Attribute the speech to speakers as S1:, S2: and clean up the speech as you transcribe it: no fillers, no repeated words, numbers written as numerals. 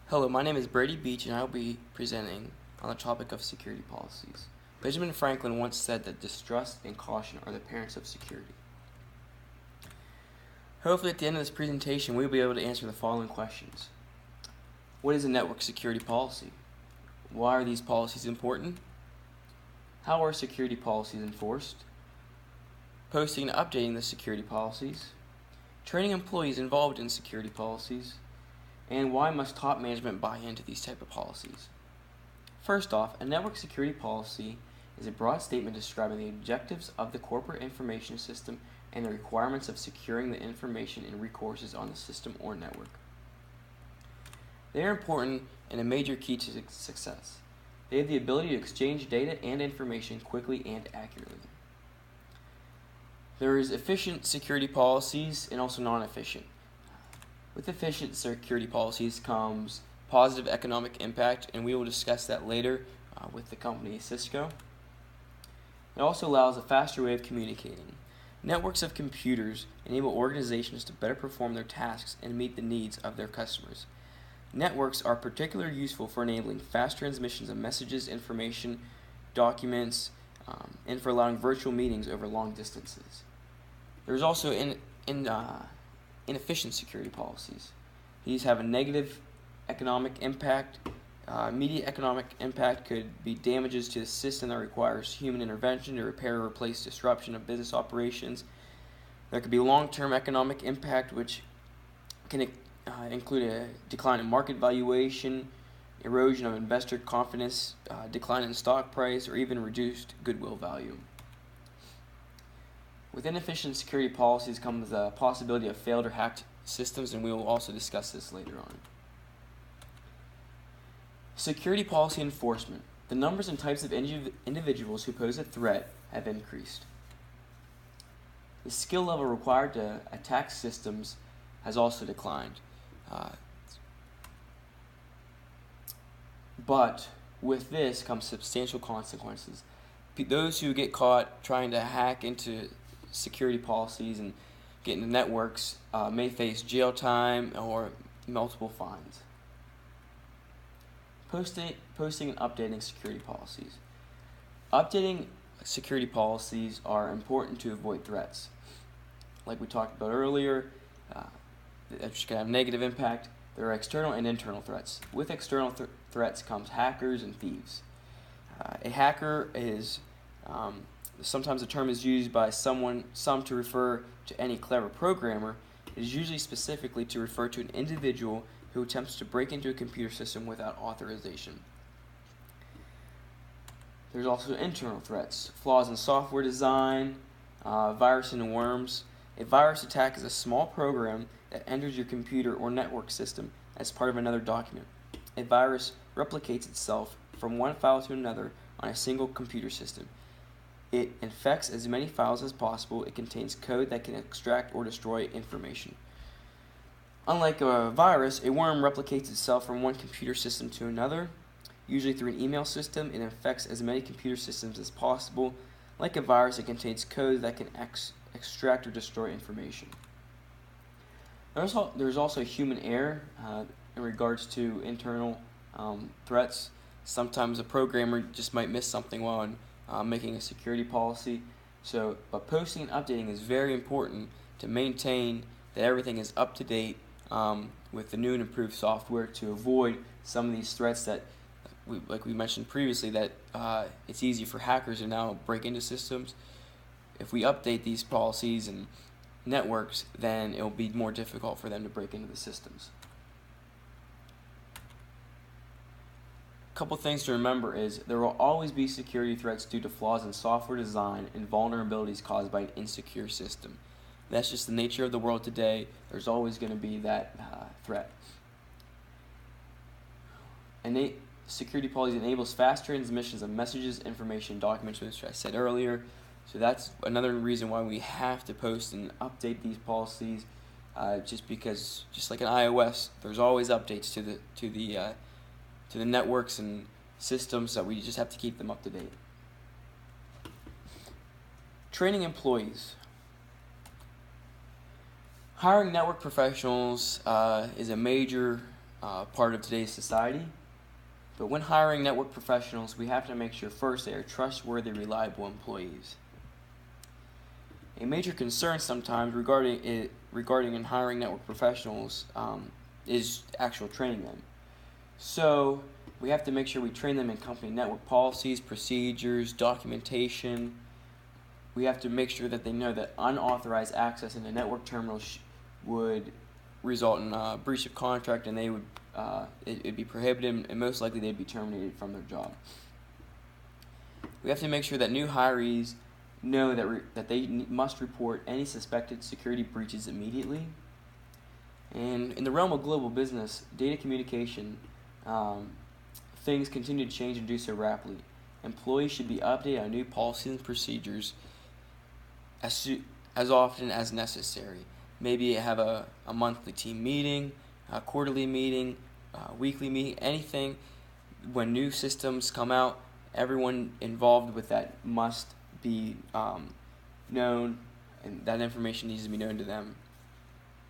S1: Hello, my name is Brady Beech, and I will be presenting on the topic of security policies. Benjamin Franklin once said that distrust and caution are the parents of security. Hopefully, at the end of this presentation, we will be able to answer the following questions. What is a network security policy? Why are these policies important? How are security policies enforced? Posting and updating the security policies. Training employees involved in security policies. And why must top management buy into these type of policies? First off, a network security policy is a broad statement describing the objectives of the corporate information system and the requirements of securing the information and recourses on the system or network. They are important and a major key to success. They have the ability to exchange data and information quickly and accurately. There is efficient security policies and also non-efficient. With efficient security policies comes positive economic impact, and we will discuss that later with the company Cisco. It also allows a faster way of communicating. Networks of computers enable organizations to better perform their tasks and meet the needs of their customers. Networks are particularly useful for enabling fast transmissions of messages, information, documents, and for allowing virtual meetings over long distances. There's also inefficient security policies. These have a negative economic impact. Immediate economic impact could be damages to the system that requires human intervention to repair or replace disruption of business operations. There could be long-term economic impact, which can include a decline in market valuation, erosion of investor confidence, decline in stock price, or even reduced goodwill value. With inefficient security policies comes the possibility of failed or hacked systems, and we will also discuss this later on. Security policy enforcement. The numbers and types of individuals who pose a threat have increased. The skill level required to attack systems has also declined. But with this comes substantial consequences. Those who get caught trying to hack into security policies and get into networks may face jail time or multiple fines. Posting and updating security policies. Updating security policies are important to avoid threats. Like we talked about earlier, which can have negative impact. There are external and internal threats. With external threats comes hackers and thieves. A hacker is sometimes the term is used by some to refer to any clever programmer. It is usually specifically to refer to an individual who attempts to break into a computer system without authorization. There's also internal threats, flaws in software design, virus and worms. A virus attack is a small program that enters your computer or network system as part of another document. A virus replicates itself from one file to another on a single computer system. It infects as many files as possible. It contains code that can extract or destroy information. Unlike a virus, a worm replicates itself from one computer system to another, usually through an email system. It infects as many computer systems as possible. Like a virus, it contains code that can extract or destroy information. There's also human error in regards to internal threats. Sometimes a programmer just might miss something while making a security policy. But posting and updating is very important to maintain that everything is up to date with the new and improved software to avoid some of these threats that, like we mentioned previously, that it's easy for hackers to now break into systems. If we update these policies and networks, then it will be more difficult for them to break into the systems. A couple things to remember is there will always be security threats due to flaws in software design and vulnerabilities caused by an insecure system. That's just the nature of the world today. There's always going to be that threat. Security policy enables fast transmissions of messages, information, documents, which I said earlier. So that's another reason why we have to post and update these policies. Just because, just like in iOS, there's always updates to the networks and systems that we just have to keep them up to date. Training employees. Hiring network professionals is a major part of today's society. But when hiring network professionals, we have to make sure first they are trustworthy, reliable employees. A major concern sometimes regarding in hiring network professionals is actual training them. So we have to make sure we train them in company network policies, procedures, documentation. We have to make sure that they know that unauthorized access into network terminals would result in a breach of contract, and they would it'd be prohibited, and most likely they'd be terminated from their job. We have to make sure that new hirees know that they must report any suspected security breaches immediately. And in the realm of global business, data communication, things continue to change and do so rapidly. Employees should be updated on new policies and procedures as often as necessary. Maybe have a monthly team meeting, a quarterly meeting, weekly meeting, anything. When new systems come out, everyone involved with that must be known, and that information needs to be known to them